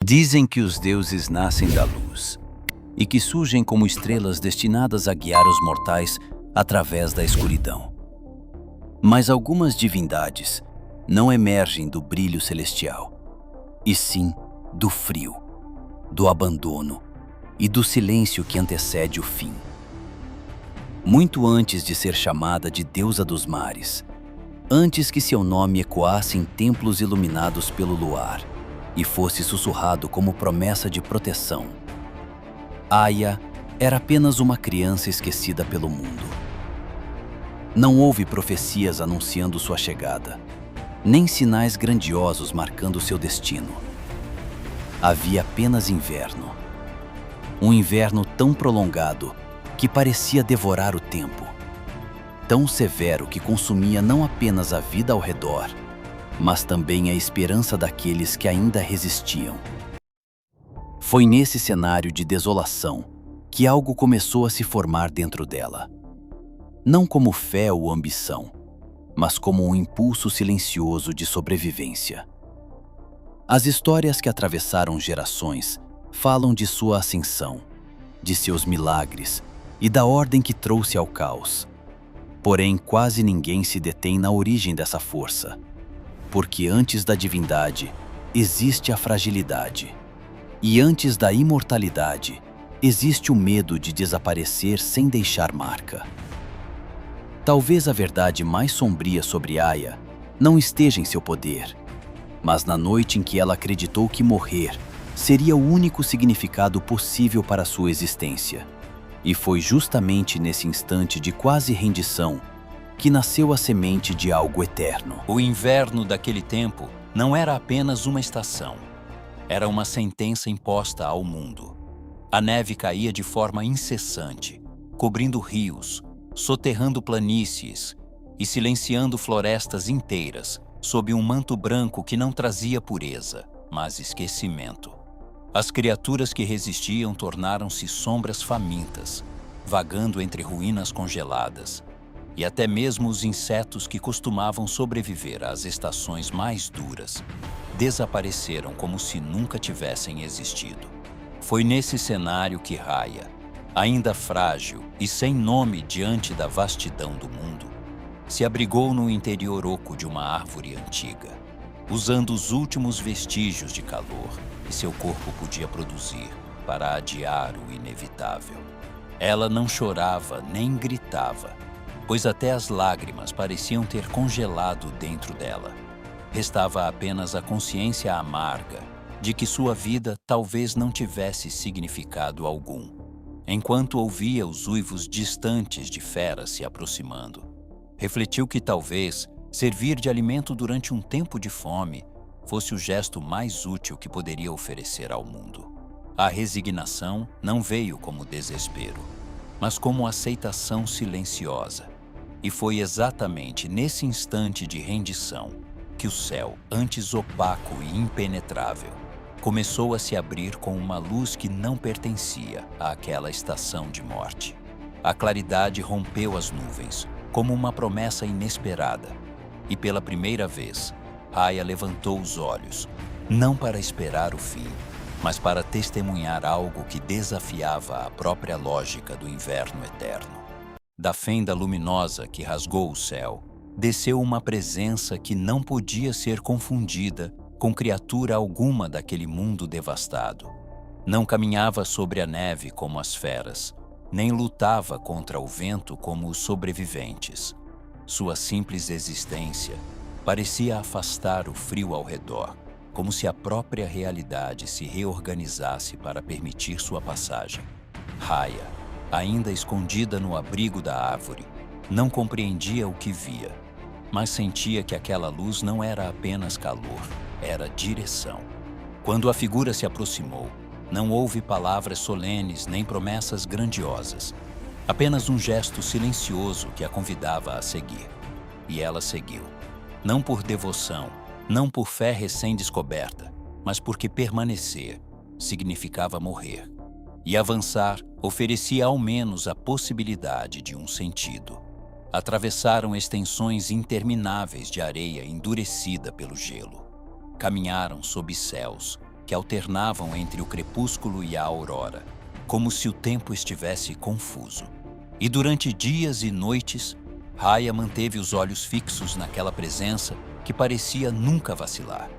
Dizem que os deuses nascem da luz e que surgem como estrelas destinadas a guiar os mortais através da escuridão. Mas algumas divindades não emergem do brilho celestial, e sim do frio, do abandono e do silêncio que antecede o fim. Muito antes de ser chamada de deusa dos mares, antes que seu nome ecoasse em templos iluminados pelo luar e fosse sussurrado como promessa de proteção, Aya era apenas uma criança esquecida pelo mundo. Não houve profecias anunciando sua chegada, nem sinais grandiosos marcando seu destino. Havia apenas inverno. Um inverno tão prolongado que parecia devorar o tempo. Tão severo que consumia não apenas a vida ao redor, mas também a esperança daqueles que ainda resistiam. Foi nesse cenário de desolação que algo começou a se formar dentro dela. Não como fé ou ambição, mas como um impulso silencioso de sobrevivência. As histórias que atravessaram gerações falam de sua ascensão, de seus milagres e da ordem que trouxe ao caos. Porém, quase ninguém se detém na origem dessa força, porque antes da divindade existe a fragilidade, e antes da imortalidade existe o medo de desaparecer sem deixar marca. Talvez a verdade mais sombria sobre Aya não esteja em seu poder, mas na noite em que ela acreditou que morrer seria o único significado possível para sua existência. E foi justamente nesse instante de quase rendição que nasceu a semente de algo eterno. O inverno daquele tempo não era apenas uma estação. Era uma sentença imposta ao mundo. A neve caía de forma incessante, cobrindo rios, soterrando planícies e silenciando florestas inteiras sob um manto branco que não trazia pureza, mas esquecimento. As criaturas que resistiam tornaram-se sombras famintas, vagando entre ruínas congeladas, e até mesmo os insetos que costumavam sobreviver às estações mais duras desapareceram como se nunca tivessem existido. Foi nesse cenário que Raya, ainda frágil e sem nome diante da vastidão do mundo, se abrigou no interior oco de uma árvore antiga, usando os últimos vestígios de calor que seu corpo podia produzir para adiar o inevitável. Ela não chorava nem gritava, pois até as lágrimas pareciam ter congelado dentro dela. Restava apenas a consciência amarga de que sua vida talvez não tivesse significado algum, enquanto ouvia os uivos distantes de feras se aproximando. Refletiu que talvez servir de alimento durante um tempo de fome fosse o gesto mais útil que poderia oferecer ao mundo. A resignação não veio como desespero, mas como aceitação silenciosa. E foi exatamente nesse instante de rendição que o céu, antes opaco e impenetrável, começou a se abrir com uma luz que não pertencia àquela estação de morte. A claridade rompeu as nuvens, como uma promessa inesperada, e pela primeira vez, Raya levantou os olhos, não para esperar o fim, mas para testemunhar algo que desafiava a própria lógica do inverno eterno. Da fenda luminosa que rasgou o céu, desceu uma presença que não podia ser confundida com criatura alguma daquele mundo devastado. Não caminhava sobre a neve como as feras, nem lutava contra o vento como os sobreviventes. Sua simples existência parecia afastar o frio ao redor, como se a própria realidade se reorganizasse para permitir sua passagem. Raya, ainda escondida no abrigo da árvore, não compreendia o que via, mas sentia que aquela luz não era apenas calor, era direção. Quando a figura se aproximou, não houve palavras solenes nem promessas grandiosas, apenas um gesto silencioso que a convidava a seguir. E ela seguiu, não por devoção, não por fé recém-descoberta, mas porque permanecer significava morrer. E avançar oferecia ao menos a possibilidade de um sentido. Atravessaram extensões intermináveis de areia endurecida pelo gelo. Caminharam sob céus que alternavam entre o crepúsculo e a aurora, como se o tempo estivesse confuso. E durante dias e noites, Raya manteve os olhos fixos naquela presença que parecia nunca vacilar.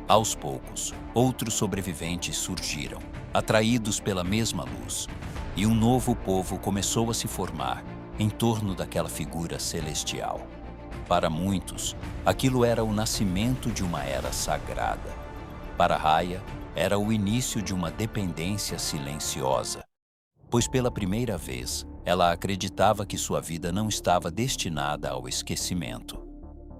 Aos poucos, outros sobreviventes surgiram, atraídos pela mesma luz, e um novo povo começou a se formar em torno daquela figura celestial. Para muitos, aquilo era o nascimento de uma era sagrada. Para Raya, era o início de uma dependência silenciosa, pois pela primeira vez, ela acreditava que sua vida não estava destinada ao esquecimento,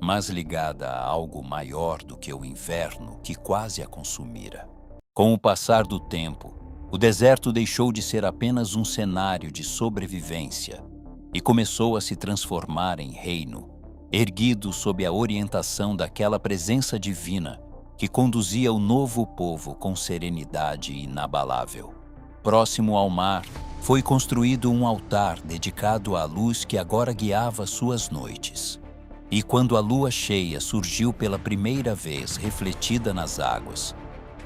mas ligada a algo maior do que o inverno que quase a consumira. Com o passar do tempo, o deserto deixou de ser apenas um cenário de sobrevivência e começou a se transformar em reino, erguido sob a orientação daquela presença divina que conduzia o novo povo com serenidade inabalável. Próximo ao mar, foi construído um altar dedicado à luz que agora guiava suas noites. E quando a lua cheia surgiu pela primeira vez refletida nas águas,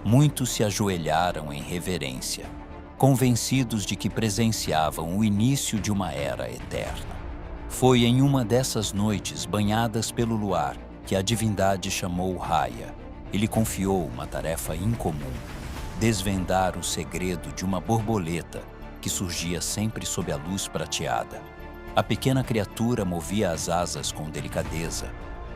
muitos se ajoelharam em reverência, convencidos de que presenciavam o início de uma era eterna. Foi em uma dessas noites banhadas pelo luar que a divindade chamou Raya e lhe confiou uma tarefa incomum: desvendar o segredo de uma borboleta que surgia sempre sob a luz prateada. A pequena criatura movia as asas com delicadeza,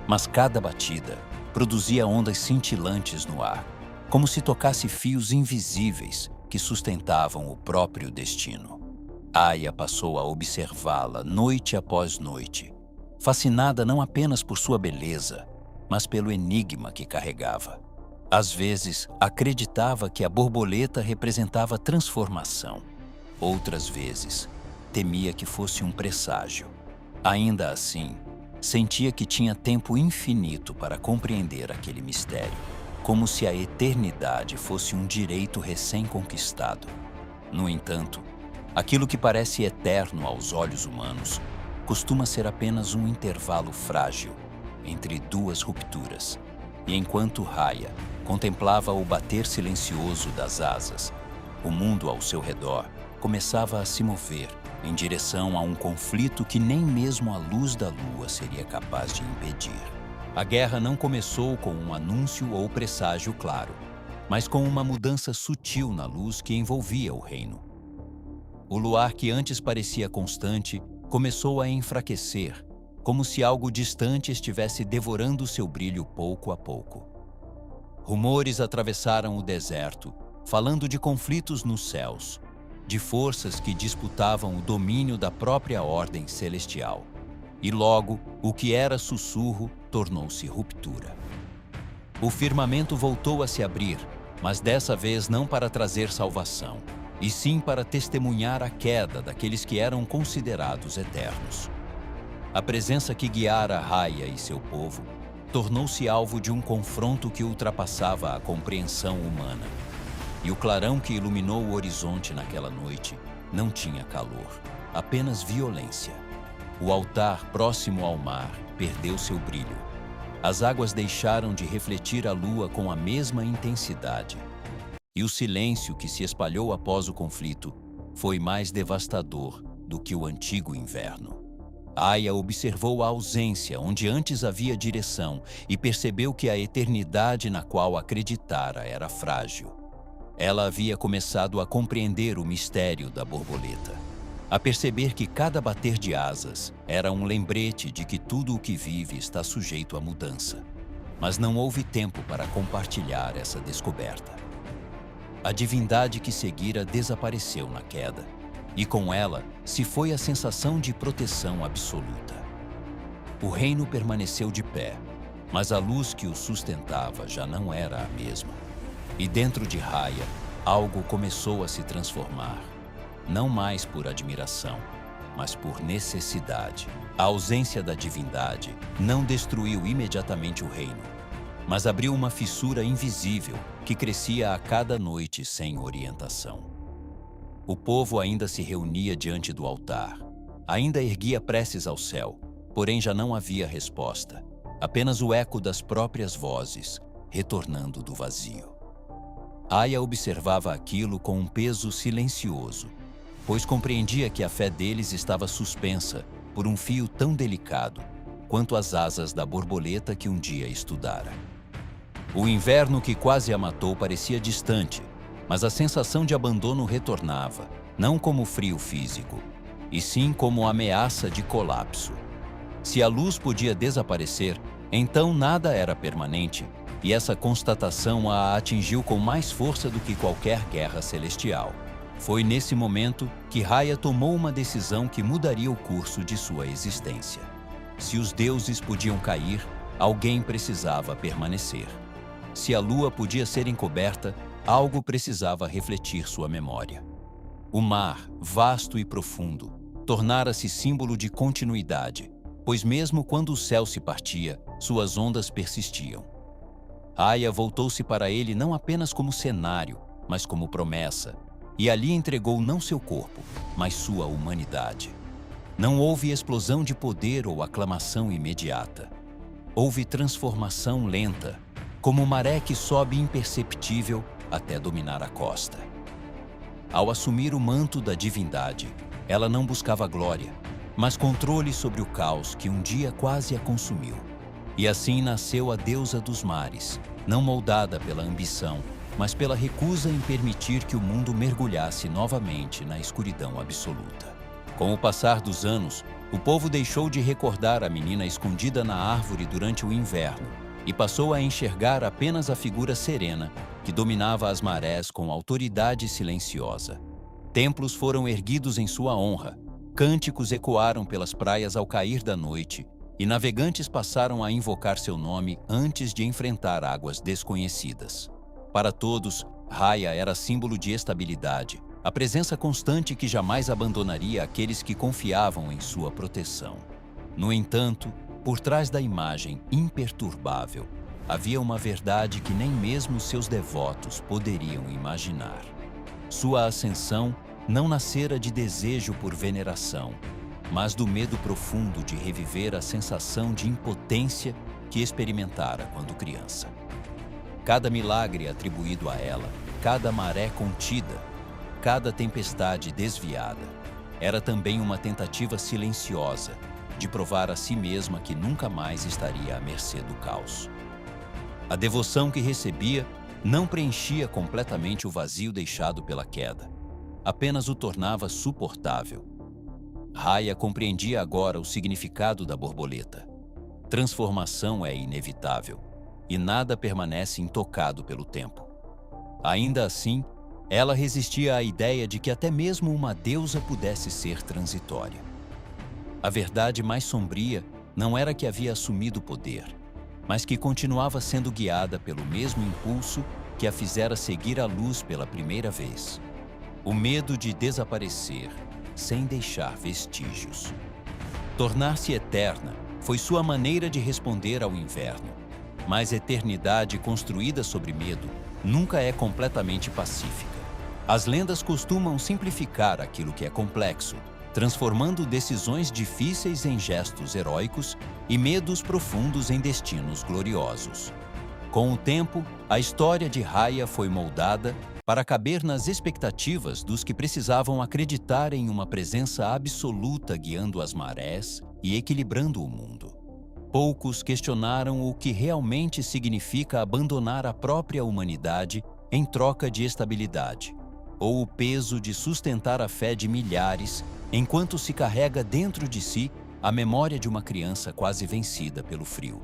mas cada batida produzia ondas cintilantes no ar, como se tocasse fios invisíveis que sustentavam o próprio destino. Aya passou a observá-la noite após noite, fascinada não apenas por sua beleza, mas pelo enigma que carregava. Às vezes, acreditava que a borboleta representava transformação. Outras vezes, temia que fosse um presságio. Ainda assim, sentia que tinha tempo infinito para compreender aquele mistério, como se a eternidade fosse um direito recém-conquistado. No entanto, aquilo que parece eterno aos olhos humanos costuma ser apenas um intervalo frágil entre duas rupturas. E enquanto Raya contemplava o bater silencioso das asas, o mundo ao seu redor começava a se mover em direção a um conflito que nem mesmo a luz da lua seria capaz de impedir. A guerra não começou com um anúncio ou presságio claro, mas com uma mudança sutil na luz que envolvia o reino. O luar que antes parecia constante começou a enfraquecer, como se algo distante estivesse devorando seu brilho pouco a pouco. Rumores atravessaram o deserto, falando de conflitos nos céus, de forças que disputavam o domínio da própria ordem celestial. E logo, o que era sussurro tornou-se ruptura. O firmamento voltou a se abrir, mas dessa vez não para trazer salvação, e sim para testemunhar a queda daqueles que eram considerados eternos. A presença que guiara Raya e seu povo tornou-se alvo de um confronto que ultrapassava a compreensão humana. E o clarão que iluminou o horizonte naquela noite não tinha calor, apenas violência. O altar próximo ao mar perdeu seu brilho. As águas deixaram de refletir a lua com a mesma intensidade. E o silêncio que se espalhou após o conflito foi mais devastador do que o antigo inverno. Aya observou a ausência onde antes havia direção e percebeu que a eternidade na qual acreditara era frágil. Ela havia começado a compreender o mistério da borboleta, a perceber que cada bater de asas era um lembrete de que tudo o que vive está sujeito à mudança. Mas não houve tempo para compartilhar essa descoberta. A divindade que seguira desapareceu na queda, e com ela se foi a sensação de proteção absoluta. O reino permaneceu de pé, mas a luz que o sustentava já não era a mesma. E dentro de Raya, algo começou a se transformar, não mais por admiração, mas por necessidade. A ausência da divindade não destruiu imediatamente o reino, mas abriu uma fissura invisível que crescia a cada noite sem orientação. O povo ainda se reunia diante do altar, ainda erguia preces ao céu, porém já não havia resposta, apenas o eco das próprias vozes, retornando do vazio. Aya observava aquilo com um peso silencioso, pois compreendia que a fé deles estava suspensa por um fio tão delicado quanto as asas da borboleta que um dia estudara. O inverno que quase a matou parecia distante, mas a sensação de abandono retornava, não como frio físico, e sim como ameaça de colapso. Se a luz podia desaparecer, então nada era permanente, e essa constatação a atingiu com mais força do que qualquer guerra celestial. Foi nesse momento que Raya tomou uma decisão que mudaria o curso de sua existência. Se os deuses podiam cair, alguém precisava permanecer. Se a lua podia ser encoberta, algo precisava refletir sua memória. O mar, vasto e profundo, tornara-se símbolo de continuidade, pois mesmo quando o céu se partia, suas ondas persistiam. Aya voltou-se para ele não apenas como cenário, mas como promessa, e ali entregou não seu corpo, mas sua humanidade. Não houve explosão de poder ou aclamação imediata. Houve transformação lenta, como maré que sobe imperceptível até dominar a costa. Ao assumir o manto da divindade, ela não buscava glória, mas controle sobre o caos que um dia quase a consumiu. E assim nasceu a deusa dos mares, não moldada pela ambição, mas pela recusa em permitir que o mundo mergulhasse novamente na escuridão absoluta. Com o passar dos anos, o povo deixou de recordar a menina escondida na árvore durante o inverno e passou a enxergar apenas a figura serena que dominava as marés com autoridade silenciosa. Templos foram erguidos em sua honra, cânticos ecoaram pelas praias ao cair da noite, e navegantes passaram a invocar seu nome antes de enfrentar águas desconhecidas. Para todos, Raya era símbolo de estabilidade, a presença constante que jamais abandonaria aqueles que confiavam em sua proteção. No entanto, por trás da imagem imperturbável, havia uma verdade que nem mesmo seus devotos poderiam imaginar. Sua ascensão não nascera de desejo por veneração, mas do medo profundo de reviver a sensação de impotência que experimentara quando criança. Cada milagre atribuído a ela, cada maré contida, cada tempestade desviada, era também uma tentativa silenciosa de provar a si mesma que nunca mais estaria à mercê do caos. A devoção que recebia não preenchia completamente o vazio deixado pela queda, apenas o tornava suportável. Raya compreendia agora o significado da borboleta. Transformação é inevitável, e nada permanece intocado pelo tempo. Ainda assim, ela resistia à ideia de que até mesmo uma deusa pudesse ser transitória. A verdade mais sombria não era que havia assumido o poder, mas que continuava sendo guiada pelo mesmo impulso que a fizera seguir a luz pela primeira vez. O medo de desaparecer, sem deixar vestígios. Tornar-se eterna foi sua maneira de responder ao inverno, mas eternidade construída sobre medo nunca é completamente pacífica. As lendas costumam simplificar aquilo que é complexo, transformando decisões difíceis em gestos heróicos e medos profundos em destinos gloriosos. Com o tempo, a história de Raya foi moldada para caber nas expectativas dos que precisavam acreditar em uma presença absoluta guiando as marés e equilibrando o mundo. Poucos questionaram o que realmente significa abandonar a própria humanidade em troca de estabilidade, ou o peso de sustentar a fé de milhares enquanto se carrega dentro de si a memória de uma criança quase vencida pelo frio.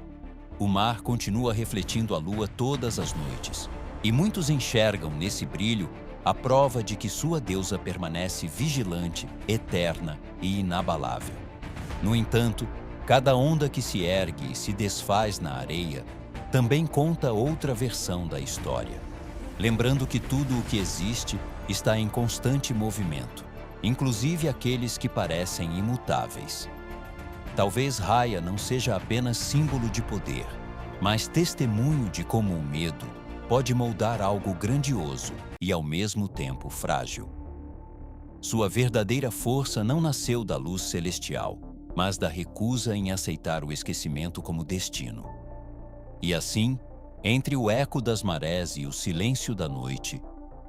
O mar continua refletindo a lua todas as noites, e muitos enxergam nesse brilho a prova de que sua deusa permanece vigilante, eterna e inabalável. No entanto, cada onda que se ergue e se desfaz na areia também conta outra versão da história, lembrando que tudo o que existe está em constante movimento, inclusive aqueles que parecem imutáveis. Talvez Raya não seja apenas símbolo de poder, mas testemunho de como o medo pode moldar algo grandioso e ao mesmo tempo frágil. Sua verdadeira força não nasceu da luz celestial, mas da recusa em aceitar o esquecimento como destino. E assim, Entre o eco das marés e o silêncio da noite,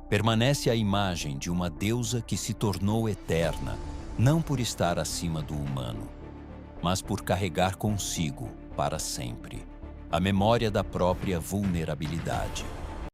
permanece a imagem de uma deusa que se tornou eterna, não por estar acima do humano, mas por carregar consigo, para sempre, a memória da própria vulnerabilidade.